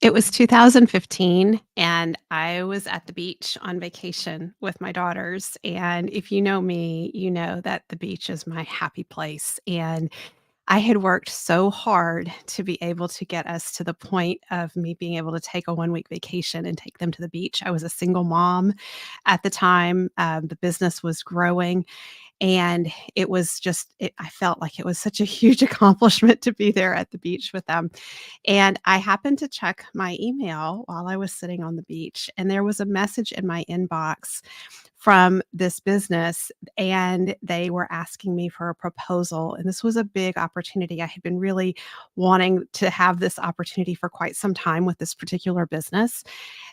It was 2015, and I was at the beach on vacation with my daughters, and if you know me, you know that the beach is my happy place, and I had worked so hard to be able to get us to the point of me being able to take a one-week vacation and take them to the beach. I was a single mom at the time, the business was growing, and it was just I felt like it was such a huge accomplishment to be there at the beach with them. And I happened to check my email while I was sitting on the beach, and there was a message in my inbox from this business, and they were asking me for a proposal. And this was a big opportunity. I had been really wanting to have this opportunity for quite some time with this particular business.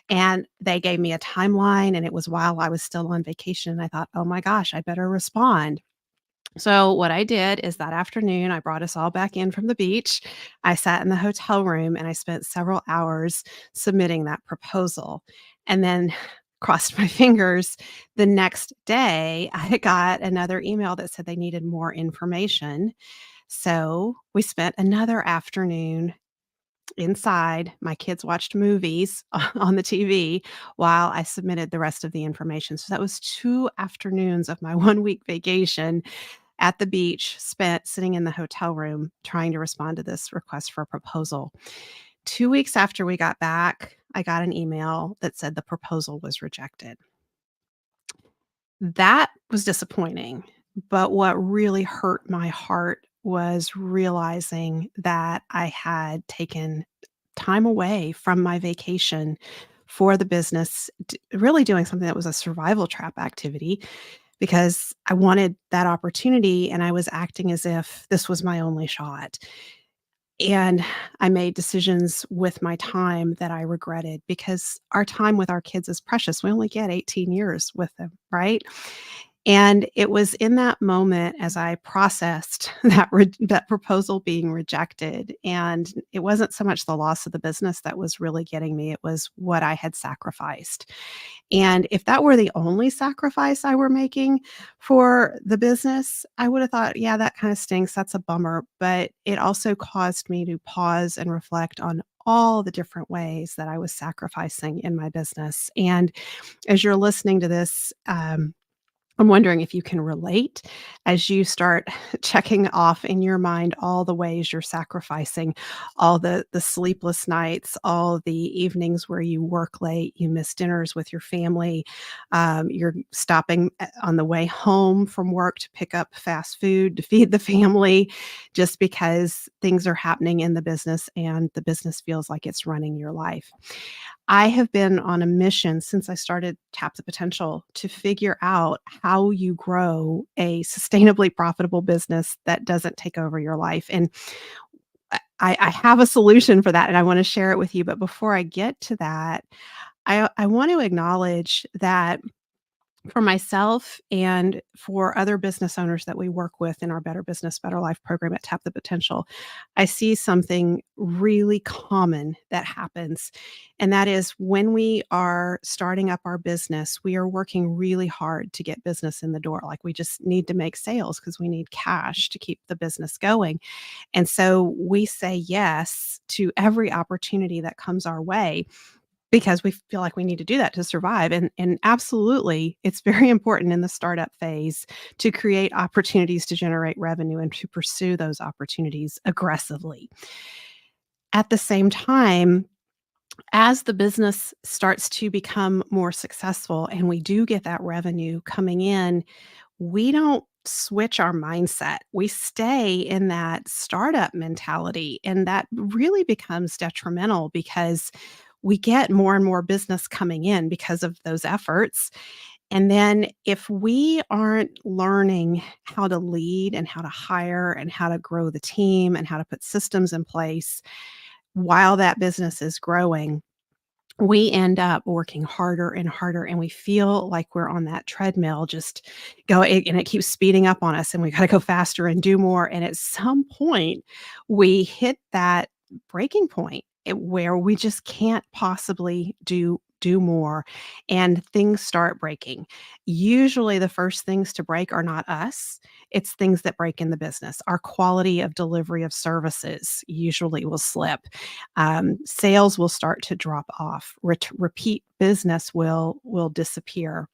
And they gave me a timeline, and it was while I was still on vacation. And I thought, oh my gosh, I better respond. So, what I did is that afternoon, I brought us all back in from the beach. I sat in the hotel room and I spent several hours submitting that proposal. And then crossed my fingers. The next day, I got another email that said they needed more information. So, we spent another afternoon inside. My kids watched movies on the TV while I submitted the rest of the information. So, that was 2 afternoons of my one-week vacation at the beach, spent sitting in the hotel room trying to respond to this request for a proposal. 2 weeks after we got back, I got an email that said the proposal was rejected. That was disappointing, but what really hurt my heart was realizing that I had taken time away from my vacation for the business, really doing something that was a survival trap activity because I wanted that opportunity and I was acting as if this was my only shot. And I made decisions with my time that I regretted because our time with our kids is precious. We only get 18 years with them, right? And it was in that moment as I processed that proposal being rejected, and it wasn't so much the loss of the business that was really getting me, it was what I had sacrificed. And if that were the only sacrifice I were making for the business, I would have thought, "Yeah, that kinda stinks, that's a bummer," but it also caused me to pause and reflect on all the different ways that I was sacrificing in my business, and as you're listening to this, I'm wondering if you can relate as you start checking off in your mind all the ways you're sacrificing, all the sleepless nights, all the evenings where you work late, you miss dinners with your family, you're stopping on the way home from work to pick up fast food to feed the family just because things are happening in the business and the business feels like it's running your life. I have been on a mission since I started Tap the Potential to figure out how you grow a sustainably profitable business that doesn't take over your life. And I have a solution for that and I want to share it with you. But before I get to that, I want to acknowledge that for myself and for other business owners that we work with in our Better Business, Better Life program at Tap the Potential, I see something really common that happens. And that is when we are starting up our business, we are working really hard to get business in the door. Like we just need to make sales because we need cash to keep the business going. And so we say yes to every opportunity that comes our way because we feel like we need to do that to survive, and absolutely, it's very important in the startup phase to create opportunities to generate revenue and to pursue those opportunities aggressively. At the same time, as the business starts to become more successful and we do get that revenue coming in, we don't switch our mindset. We stay in that startup mentality, and that really becomes detrimental because we get more and more business coming in because of those efforts. And then if we aren't learning how to lead and how to hire and how to grow the team and how to put systems in place while that business is growing, we end up working harder and harder and we feel like we're on that treadmill just and it keeps speeding up on us and we got to go faster and do more, and at some point we hit that breaking point where we just can't possibly do do more, and things start breaking. Usually, the first things to break are not us, it's things that break in the business. Our quality of delivery of services usually will slip. Sales will start to drop off. Repeat business will disappear.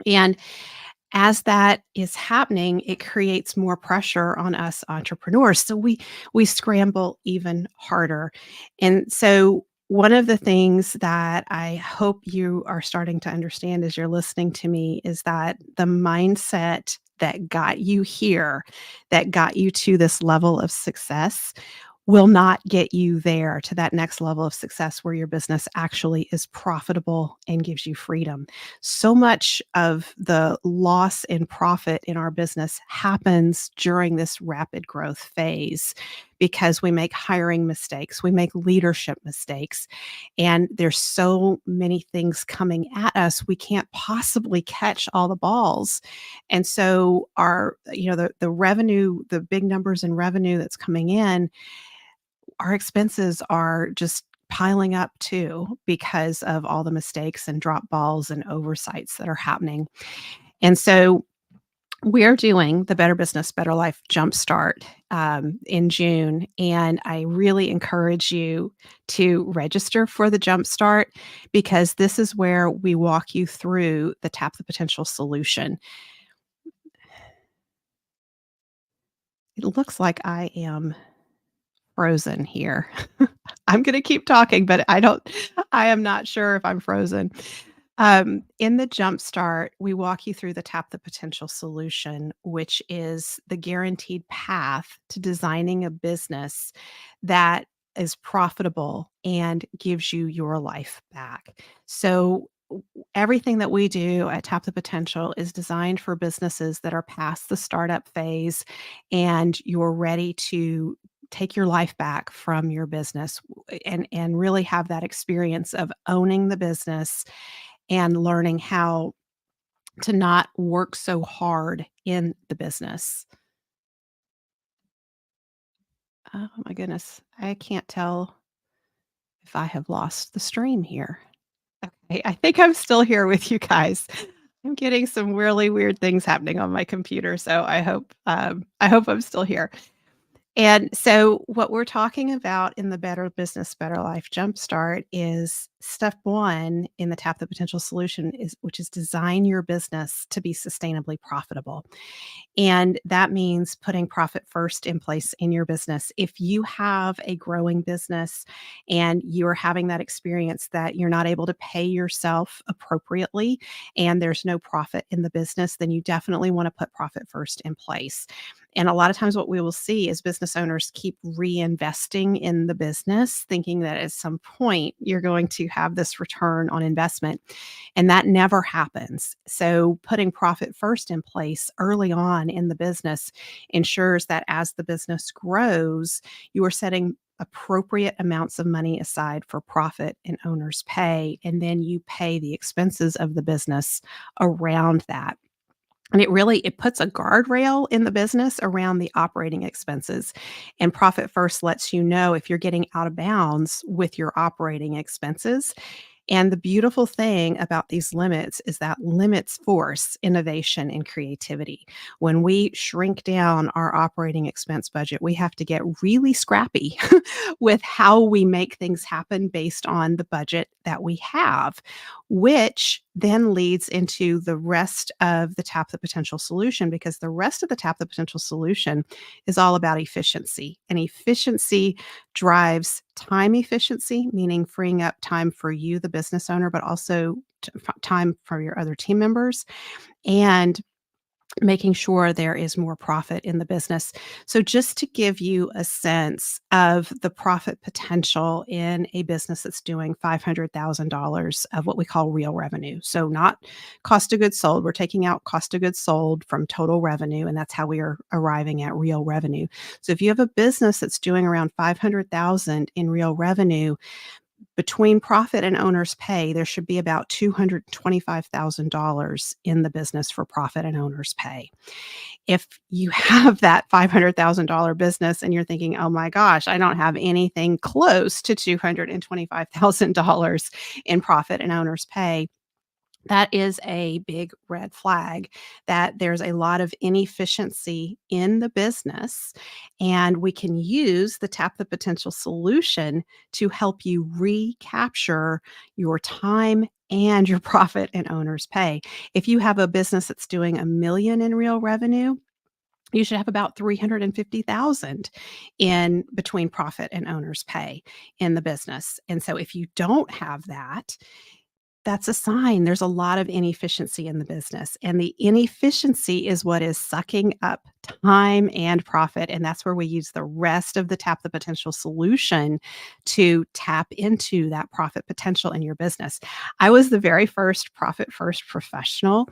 And as that is happening, it creates more pressure on us entrepreneurs. So we scramble even harder. And so one of the things that I hope you are starting to understand as you're listening to me is that the mindset that got you here, that got you to this level of success, will not get you there to that next level of success where your business actually is profitable and gives you freedom. So much of the loss in profit in our business happens during this rapid growth phase because we make hiring mistakes, we make leadership mistakes, and there's so many things coming at us, we can't possibly catch all the balls. And so the revenue, the big numbers in revenue that's coming in, our expenses are just piling up too because of all the mistakes and drop balls and oversights that are happening. And so we're doing the Better Business, Better Life Jumpstart in June. And I really encourage you to register for the Jumpstart because this is where we walk you through the Tap the Potential solution. It looks like I am frozen here. I'm gonna keep talking, but I am not sure if I'm frozen. In the Jumpstart, we walk you through the Tap the Potential solution, which is the guaranteed path to designing a business that is profitable and gives you your life back. So everything that we do at Tap the Potential is designed for businesses that are past the startup phase and you're ready to take your life back from your business and really have that experience of owning the business and learning how to not work so hard in the business. Oh my goodness. I can't tell if I have lost the stream here. Okay, I think I'm still here with you guys. I'm getting some really weird things happening on my computer, so I hope I'm still here. And so what we're talking about in the Better Business, Better Life Jumpstart is step 1 in the Tap the Potential solution is which is design your business to be sustainably profitable. And that means putting profit first in place in your business. If you have a growing business and you're having that experience that you're not able to pay yourself appropriately and there's no profit in the business, then you definitely want to put profit first in place. And a lot of times, what we will see is business owners keep reinvesting in the business, thinking that at some point you're going to have this return on investment. And that never happens. So, putting profit first in place early on in the business ensures that as the business grows, you are setting appropriate amounts of money aside for profit and owner's pay. And then you pay the expenses of the business around that. And it puts a guardrail in the business around the operating expenses. And Profit First lets you know if you're getting out of bounds with your operating expenses. And the beautiful thing about these limits is that limits force innovation and creativity. When we shrink down our operating expense budget, we have to get really scrappy with how we make things happen based on the budget that we have, which then leads into the rest of the Tap the Potential solution because the rest of the Tap the Potential solution is all about efficiency. And efficiency drives time efficiency, meaning freeing up time for you, the business owner, but also time for your other team members and making sure there is more profit in the business. So, just to give you a sense of the profit potential in a business that's doing $500,000 of what we call real revenue. So, not cost of goods sold. We're taking out cost of goods sold from total revenue, and that's how we are arriving at real revenue. So, if you have a business that's doing around $500,000 in real revenue, Between profit and owner's pay, there should be about $225,000 in the business for profit and owner's pay. If you have that $500,000 business and you're thinking, "Oh my gosh, I don't have anything close to $225,000 in profit and owner's pay," that is a big red flag that there's a lot of inefficiency in the business, and we can use the Tap the Potential solution to help you recapture your time and your profit and owner's pay. If you have a business that's doing 1,000,000 in real revenue, you should have about 350,000 in between profit and owner's pay in the business. And so if you don't have that, that's a sign there's a lot of inefficiency in the business, and the inefficiency is what is sucking up time and profit, and that's where we use the rest of the Tap the Potential solution to tap into that profit potential in your business. I was the very first profit first professional,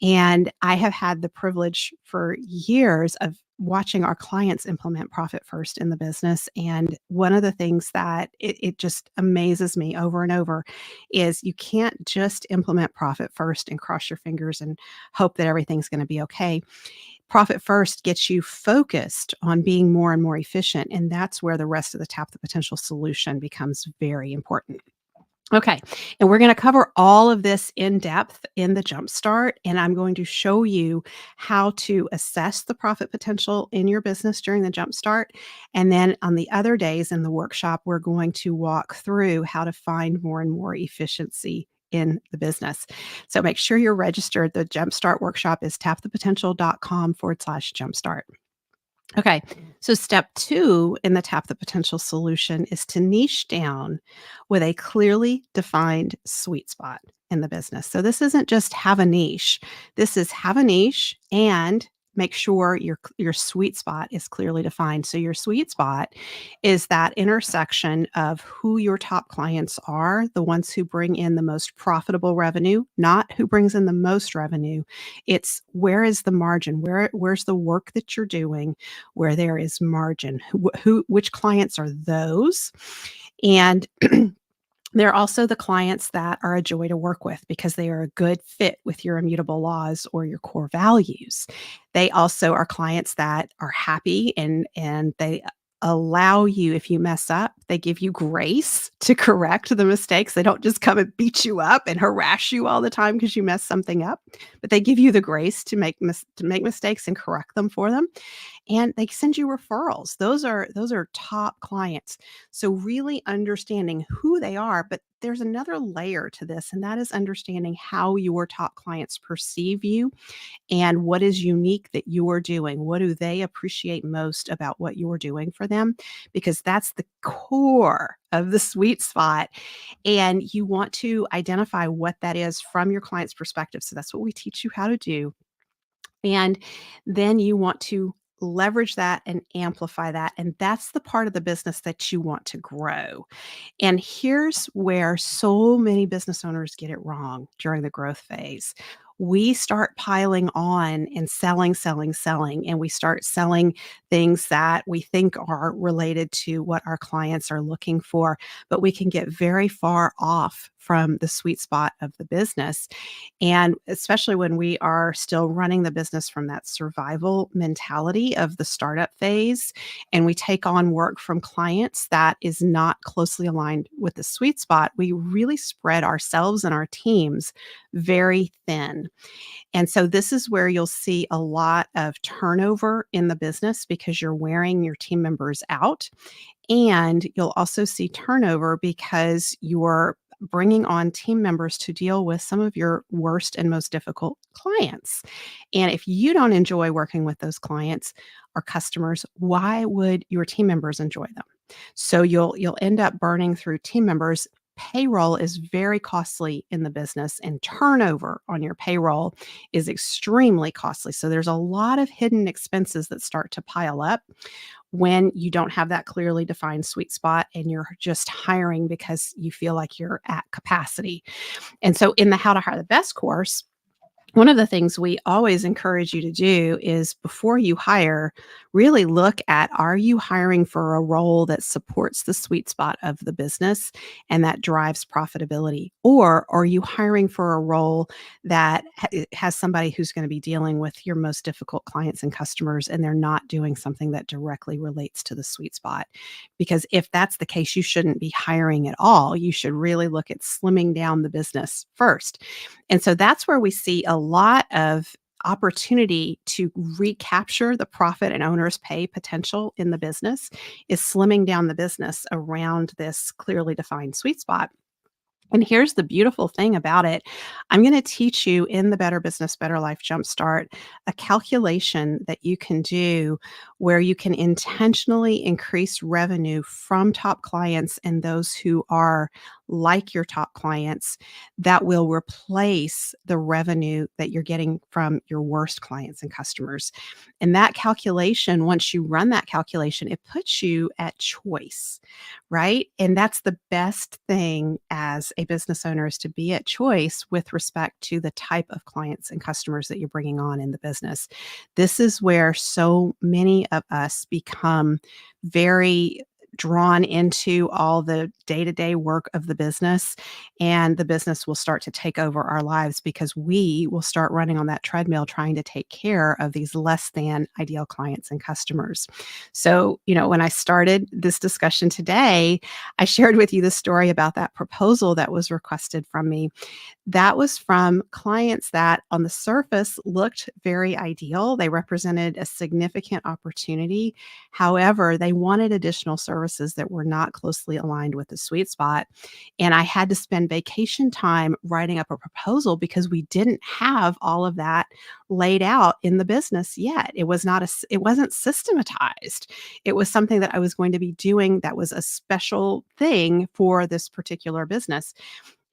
and I have had the privilege for years of watching our clients implement profit first in the business. And one of the things that it just amazes me over and over is you can't just implement profit first and cross your fingers and hope that everything's going to be okay. Profit first gets you focused on being more and more efficient. And that's where the rest of the Tap the Potential solution becomes very important. Okay, and we're going to cover all of this in depth in the Jumpstart, and I'm going to show you how to assess the profit potential in your business during the Jumpstart. And then on the other days in the workshop, we're going to walk through how to find more and more efficiency in the business. So make sure you're registered. The Jumpstart workshop is tapthepotential.com/jumpstart. Okay, so step 2 in the Tap the Potential solution is to niche down with a clearly defined sweet spot in the business. So this isn't just have a niche. This is have a niche and make sure your sweet spot is clearly defined. So your sweet spot is that intersection of who your top clients are, the ones who bring in the most profitable revenue, not who brings in the most revenue. It's where is the margin? Where's the work that you're doing where there is margin? Which clients are those? And they're also the clients that are a joy to work with because they are a good fit with your immutable laws or your core values. They also are clients that are happy and they allow you if you mess up, they give you grace to correct the mistakes. They don't just come and beat you up and harass you all the time because you mess something up, but they give you the grace to make mistakes and correct them for them, and they send you referrals. Those are top clients. So really understanding who they are, but there's another layer to this, and that is understanding how your top clients perceive you and what is unique that you're doing. What do they appreciate most about what you're doing for them? Because that's the core of the sweet spot. And you want to identify what that is from your client's perspective. So that's what we teach you how to do. And then you want to leverage that and amplify that. And that's the part of the business that you want to grow. And here's where so many business owners get it wrong during the growth phase. We start piling on and selling, selling, selling, and we start selling things that we think are related to what our clients are looking for, but we can get very far off from the sweet spot of the business. And especially when we are still running the business from that survival mentality of the startup phase, and we take on work from clients that is not closely aligned with the sweet spot, we really spread ourselves and our teams very thin. And so this is where you'll see a lot of turnover in the business because you're wearing your team members out. And you'll also see turnover because you're bringing on team members to deal with some of your worst and most difficult clients. And if you don't enjoy working with those clients or customers, why would your team members enjoy them? So you'll end up burning through team members. Payroll is very costly in the business, and turnover on your payroll is extremely costly. So there's a lot of hidden expenses that start to pile up when you don't have that clearly defined sweet spot and you're just hiring because you feel like you're at capacity. And so in the How to Hire the Best course, One of the things we always encourage you to do is before you hire, really look at, are you hiring for a role that supports the sweet spot of the business and that drives profitability? Or are you hiring for a role that has somebody who's going to be dealing with your most difficult clients and customers and they're not doing something that directly relates to the sweet spot? Because if that's the case, you shouldn't be hiring at all. You should really look at slimming down the business first. And so that's where we see a lot of opportunity to recapture the profit and owner's pay potential in the business is slimming down the business around this clearly defined sweet spot. And here's the beautiful thing about it. I'm going to teach you in the Better Business, Better Life Jumpstart a calculation that you can do where you can intentionally increase revenue from top clients and those who are like your top clients that will replace the revenue that you're getting from your worst clients and customers. And that calculation, once you run that calculation, it puts you at choice, right? And that's the best thing as a business owner is to be at choice with respect to the type of clients and customers that you're bringing on in the business. This is where so many of us become very drawn into all the day-to-day work of the business, and the business will start to take over our lives because we will start running on that treadmill trying to take care of these less than ideal clients and customers. So, when I started this discussion today, I shared with you the story about that proposal that was requested from me. That was from clients that on the surface looked very ideal. They represented a significant opportunity. However, they wanted additional services that were not closely aligned with the sweet spot. And I had to spend vacation time writing up a proposal because we didn't have all of that laid out in the business yet. It wasn't systematized. It was something that I was going to be doing that was a special thing for this particular business.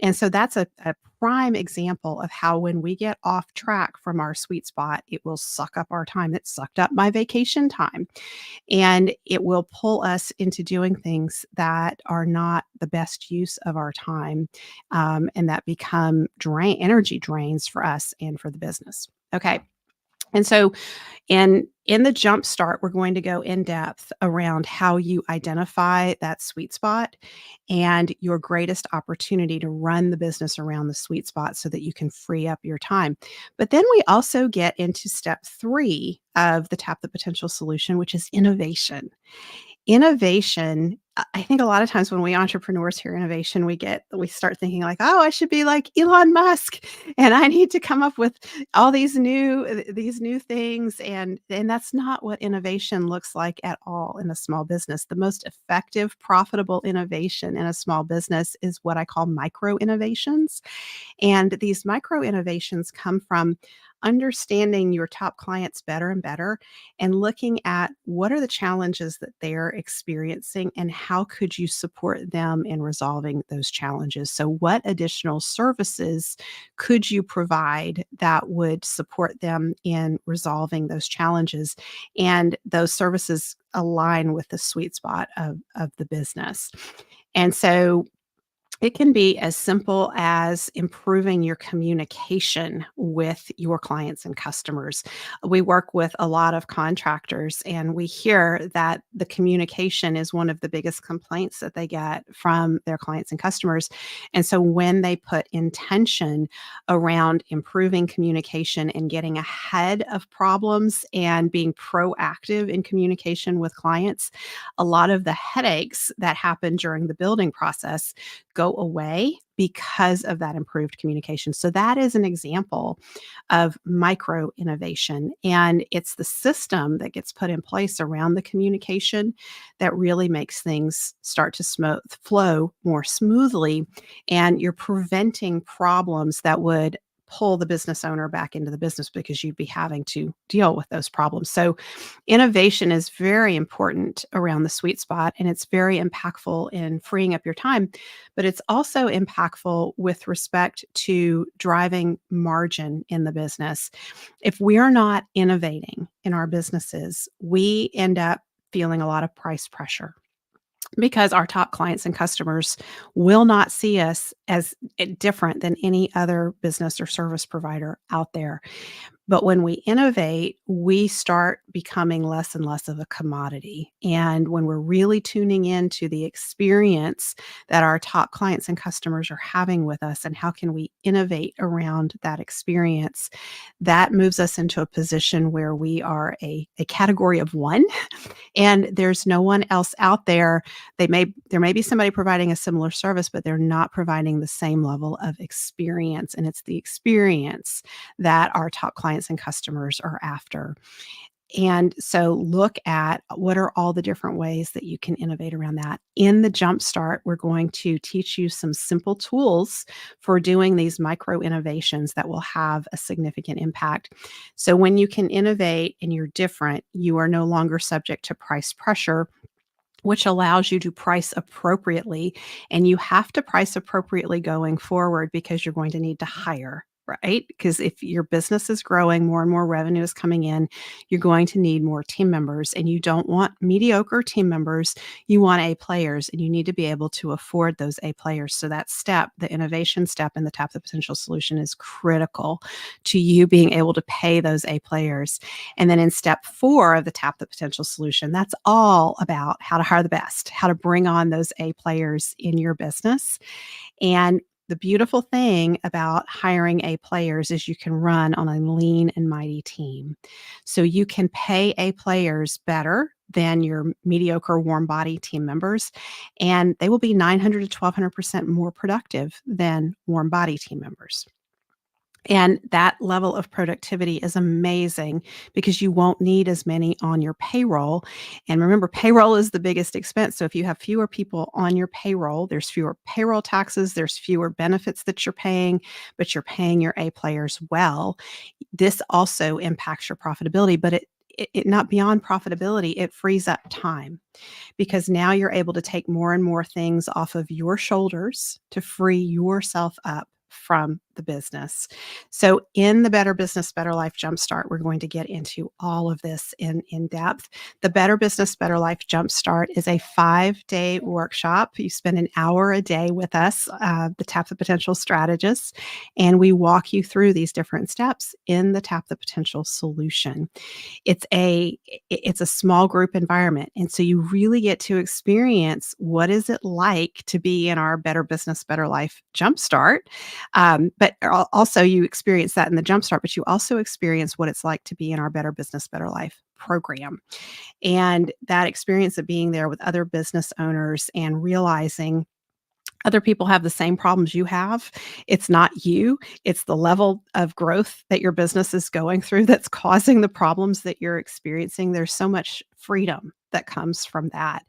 And so that's a prime example of how when we get off track from our sweet spot, it will suck up our time. It sucked up my vacation time, and it will pull us into doing things that are not the best use of our time, and that become energy drains for us and for the business. Okay. And so in the jump start, we're going to go in depth around how you identify that sweet spot and your greatest opportunity to run the business around the sweet spot so that you can free up your time. But then we also get into step 3 of the Tap the Potential solution, which is innovation. Innovation, I think a lot of times when we entrepreneurs hear innovation, we start thinking like, "Oh, I should be like Elon Musk, and I need to come up with all these new things," and that's not what innovation looks like at all in a small business. The most effective, profitable innovation in a small business is what I call micro innovations. And these micro innovations come from understanding your top clients better and better and looking at what are the challenges that they're experiencing and how could you support them in resolving those challenges. So what additional services could you provide that would support them in resolving those challenges, and those services align with the sweet spot of the business. And so it can be as simple as improving your communication with your clients and customers. We work with a lot of contractors, and we hear that the communication is one of the biggest complaints that they get from their clients and customers. And so, when they put intention around improving communication and getting ahead of problems and being proactive in communication with clients, a lot of the headaches that happen during the building process go away because of that improved communication. So that is an example of micro innovation. And it's the system that gets put in place around the communication that really makes things start to flow more smoothly. And you're preventing problems that would pull the business owner back into the business because you'd be having to deal with those problems. So innovation is very important around the sweet spot, and it's very impactful in freeing up your time, but it's also impactful with respect to driving margin in the business. If we're not innovating in our businesses, we end up feeling a lot of price pressure. because our top clients and customers will not see us as different than any other business or service provider out there. But when we innovate, we start becoming less and less of a commodity. And when we're really tuning into the experience that our top clients and customers are having with us and how can we innovate around that experience, that moves us into a position where we are a category of one and there's no one else out there. There may be somebody providing a similar service, but they're not providing the same level of experience. And it's the experience that our top clients and customers are after. And so look at what are all the different ways that you can innovate around that. In the Jumpstart, we're going to teach you some simple tools for doing these micro innovations that will have a significant impact. So when you can innovate and you're different, you are no longer subject to price pressure, which allows you to price appropriately. And you have to price appropriately going forward because you're going to need to hire, right? Because if your business is growing, more and more revenue is coming in, you're going to need more team members. And you don't want mediocre team members. You want A players, and you need to be able to afford those A players. So that step, the innovation step in the Tap the Potential solution, is critical to you being able to pay those A players. And then in step 4 of the Tap the Potential solution, that's all about how to hire the best, how to bring on those A players in your business. And the beautiful thing about hiring A players is you can run on a lean and mighty team. So you can pay A players better than your mediocre warm body team members, and they will be 900 to 1200% more productive than warm body team members. And that level of productivity is amazing because you won't need as many on your payroll. And remember, payroll is the biggest expense. So if you have fewer people on your payroll, there's fewer payroll taxes, there's fewer benefits that you're paying, but you're paying your A players well. This also impacts your profitability, but it not beyond profitability, it frees up time because now you're able to take more and more things off of your shoulders to free yourself up from the business. So in the Better Business, Better Life Jumpstart, we're going to get into all of this in depth. The Better Business, Better Life Jumpstart is a 5-day workshop. You spend an hour a day with us, the Tap the Potential strategists, and we walk you through these different steps in the Tap the Potential solution. It's a small group environment, and so you really get to experience what is it like to be in our Better Business, Better Life Jumpstart. But also you experience that in the Jumpstart, but you also experience what it's like to be in our Better Business, Better Life program. And that experience of being there with other business owners and realizing other people have the same problems you have. It's not you, it's the level of growth that your business is going through that's causing the problems that you're experiencing. There's so much freedom that comes from that.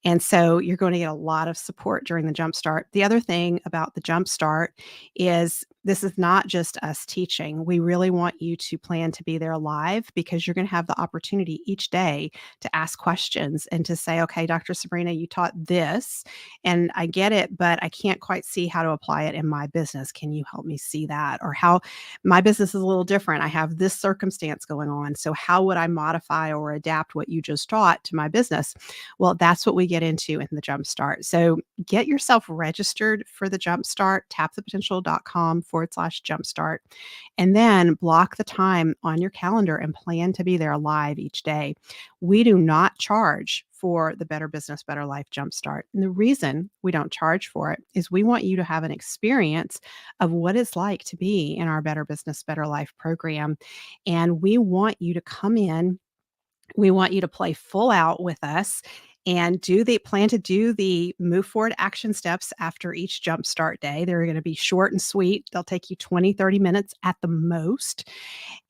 And so you're going to get a lot of support during the Jumpstart. The other thing about the Jumpstart is this is not just us teaching. We really want you to plan to be there live because you're going to have the opportunity each day to ask questions and to say, okay, Dr. Sabrina, you taught this and I get it, but I can't quite see how to apply it in my business. Can you help me see that? Or how my business is a little different. I have this circumstance going on. So how would I modify or adapt what you just taught to my business? Well, that's what we get into in the Jumpstart. So get yourself registered for the Jumpstart, tapthepotential.com/jumpstart, and then block the time on your calendar and plan to be there live each day. We do not charge for the Better Business, Better Life Jumpstart. And the reason we don't charge for it is we want you to have an experience of what it's like to be in our Better Business, Better Life program. And we want you to come in, we want you to play full out with us and plan to do the move forward action steps after each Jumpstart day. They're going to be short and sweet. They'll take you 20, 30 minutes at the most.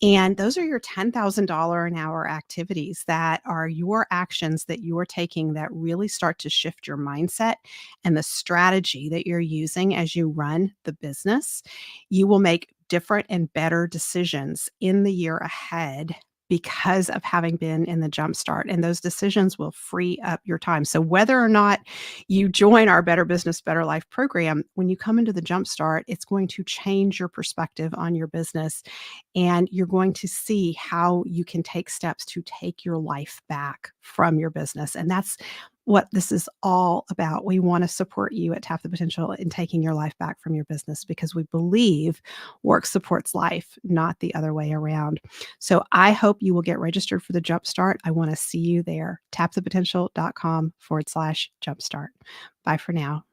And those are your $10,000 an hour activities that are your actions that you are taking that really start to shift your mindset and the strategy that you're using as you run the business. You will make different and better decisions in the year ahead because of having been in the Jumpstart, and those decisions will free up your time. So whether or not you join our Better Business, Better Life program, when you come into the Jumpstart, it's going to change your perspective on your business, and you're going to see how you can take steps to take your life back from your business. And what this is all about. We want to support you at Tap the Potential in taking your life back from your business because we believe work supports life, not the other way around. So I hope you will get registered for the Jumpstart. I want to see you there. Tapthepotential.com/jumpstart. Bye for now.